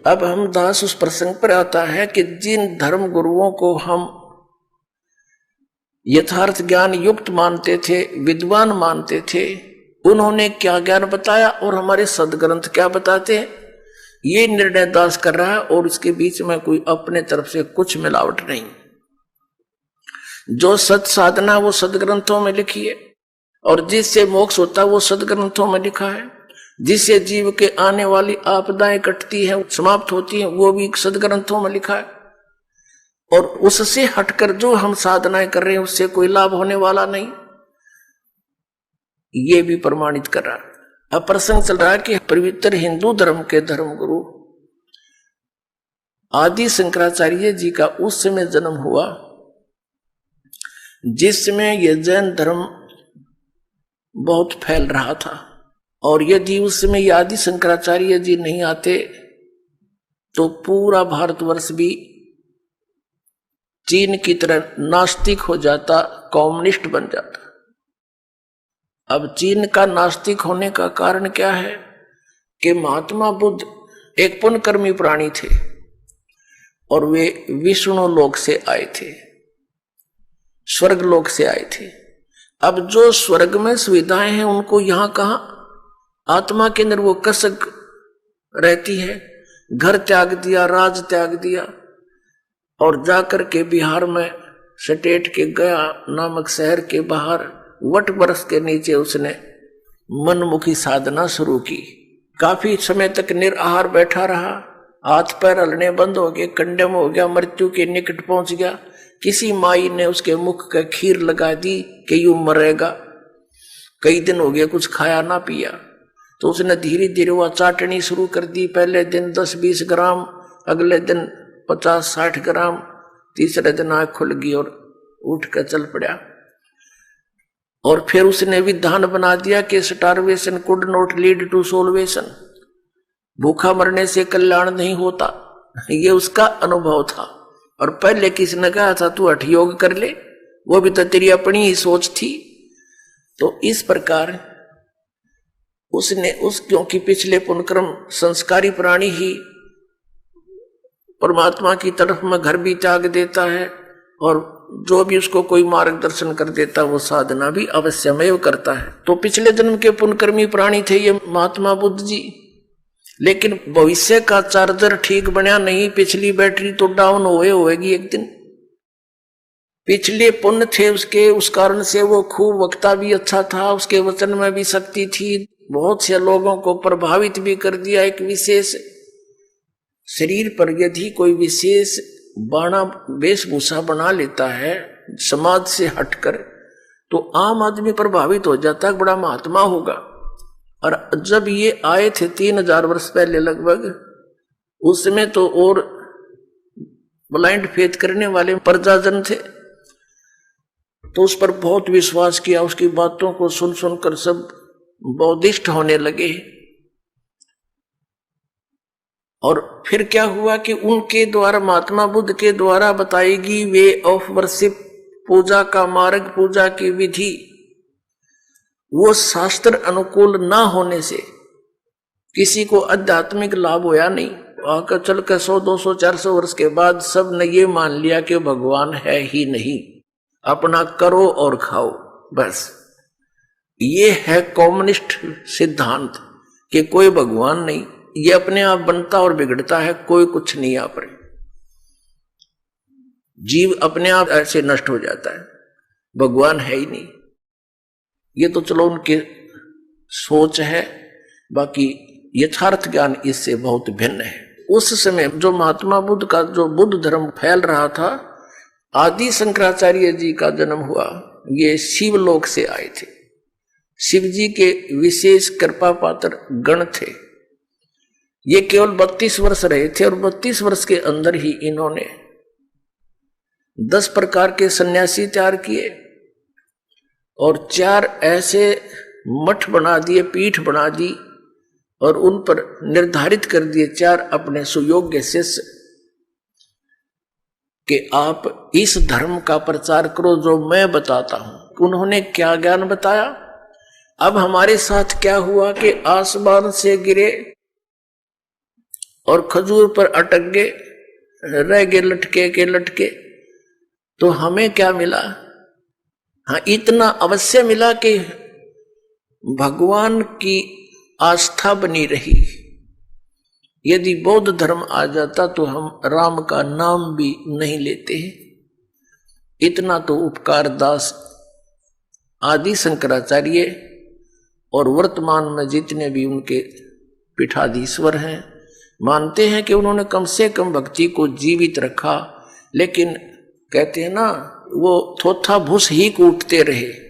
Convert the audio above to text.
अब हम दास उस प्रसंग पर आता है कि जिन धर्म गुरुओं को हम यथार्थ ज्ञान युक्त मानते थे, विद्वान मानते थे, उन्होंने क्या ज्ञान बताया और हमारे सदग्रंथ क्या बताते हैं, ये निर्णय दास कर रहा है। और इसके बीच में कोई अपने तरफ से कुछ मिलावट नहीं। जो सत साधना वो सदग्रंथों में लिखी है, और जिससे मोक्ष होता है वो सदग्रंथों में लिखा है। जिससे जीव के आने वाली आपदाएं कटती हैं, समाप्त होती हैं, वो भी सदग्रंथों में लिखा है। और उससे हटकर जो हम साधनाएं कर रहे हैं उससे कोई लाभ होने वाला नहीं, ये भी प्रमाणित कर रहा है। अब प्रसंग चल रहा है कि पवित्र हिंदू धर्म के धर्मगुरु आदि शंकराचार्य जी का उस समय जन्म हुआ जिसमें यह जैन धर्म बहुत फैल रहा था। और यदि उस समय आदि शंकराचार्य जी नहीं आते तो पूरा भारतवर्ष भी चीन की तरह नास्तिक हो जाता, कम्युनिस्ट बन जाता। अब चीन का नास्तिक होने का कारण क्या है कि महात्मा बुद्ध एक पुण्यकर्मी प्राणी थे और वे विष्णु लोक से आए थे, स्वर्ग लोक से आए थे। अब जो स्वर्ग में सुविधाएं हैं उनको यहां कहां, आत्मा के अंदर वो कसक रहती है। घर त्याग दिया, राज त्याग दिया और जाकर के बिहार में स्टेट के गया नामक शहर के बाहर वट वृक्ष के नीचे उसने मनमुखी साधना शुरू की। काफी समय तक निराहार बैठा रहा, हाथ पैर हलने बंद हो गए, कंडम हो गया, मृत्यु के निकट पहुंच गया। किसी माई ने उसके मुख का खीर लगा दी कि यूं मरेगा। कई दिन हो गए कुछ खाया ना पिया, तो उसने धीरे धीरे वह चाटनी शुरू कर दी। पहले दिन 10-20 ग्राम, अगले दिन 50-60 ग्राम, तीसरे दिन आंख खुल गई और उठ कर चल पड़ा। और फिर उसने विधान बना दिया कि starvation could not lead to salvation, भूखा मरने से कल्याण नहीं होता। ये उसका अनुभव था। और पहले किसी ने कहा था तू हठ योग कर ले, वो भी तो तेरी अपनी ही सोच थी। तो इस प्रकार उसने क्योंकि पिछले पुण्यक्रम संस्कारी प्राणी ही परमात्मा की तरफ में घर भी त्याग देता है, और जो भी उसको कोई मार्गदर्शन कर देता वो साधना भी अवश्यमेव करता है। तो पिछले जन्म के पुण्यकर्मी प्राणी थे ये महात्मा बुद्ध जी, लेकिन भविष्य का चार्जर ठीक बना नहीं, पिछली बैटरी तो डाउन होएगी एक दिन। पिछले पुण्य थे उसके, उस कारण से वो खूब वक्ता भी अच्छा था, उसके वचन में भी शक्ति थी, बहुत से लोगों को प्रभावित भी कर दिया। एक विशेष शरीर पर यदि कोई विशेष बाणा वेशभूषा बना लेता है समाज से हटकर, तो आम आदमी प्रभावित हो जाता है, बड़ा महात्मा होगा। और जब ये आए थे 3000 वर्ष पहले लगभग, उस समय तो और ब्लाइंड फेथ करने वाले प्रजाजन थे, तो उस पर बहुत विश्वास किया। उसकी बातों को सुन सुनकर सब बौद्धिष्ट होने लगे। और फिर क्या हुआ कि उनके द्वारा, महात्मा बुद्ध के द्वारा बताएगी वे ऑफ वर्शिप, पूजा का मार्ग, पूजा की विधि, वो शास्त्र अनुकूल ना होने से किसी को आध्यात्मिक लाभ होया नहीं। आकर चल कर 100-200-400 वर्ष के बाद सब ने ये मान लिया कि भगवान है ही नहीं, अपना करो और खाओ बस। ये है कम्युनिस्ट सिद्धांत कि कोई भगवान नहीं, ये अपने आप बनता और बिगड़ता है, कोई कुछ नहीं आप रहे, जीव अपने आप ऐसे नष्ट हो जाता है, भगवान है ही नहीं। ये तो चलो उनके सोच है, बाकी यथार्थ ज्ञान इससे बहुत भिन्न है। उस समय जो महात्मा बुद्ध का जो बुद्ध धर्म फैल रहा था, आदि शंकराचार्य जी का जन्म हुआ। ये शिवलोक से आए थे, शिव जी के विशेष कृपा पात्र गण थे। ये केवल 32 वर्ष रहे थे और 32 वर्ष के अंदर ही इन्होंने 10 प्रकार के सन्यासी तैयार किए और 4 ऐसे मठ बना दिए, पीठ बना दी, और उन पर निर्धारित कर दिए 4 अपने सुयोग्य शिष्य कि आप इस धर्म का प्रचार करो जो मैं बताता हूं। उन्होंने क्या ज्ञान बताया? अब हमारे साथ क्या हुआ कि आसमान से गिरे और खजूर पर अटक गए, रह गए लटके के लटके, तो हमें क्या मिला? हाँ, इतना अवश्य मिला कि भगवान की आस्था बनी रही। यदि बौद्ध धर्म आ जाता तो हम राम का नाम भी नहीं लेते। इतना तो उपकार दास आदि शंकराचार्य और वर्तमान में जितने भी उनके पीठाधीश्वर हैं मानते हैं कि उन्होंने कम से कम भक्ति को जीवित रखा। लेकिन कहते हैं ना, वो थोथा भूस ही कूटते रहे।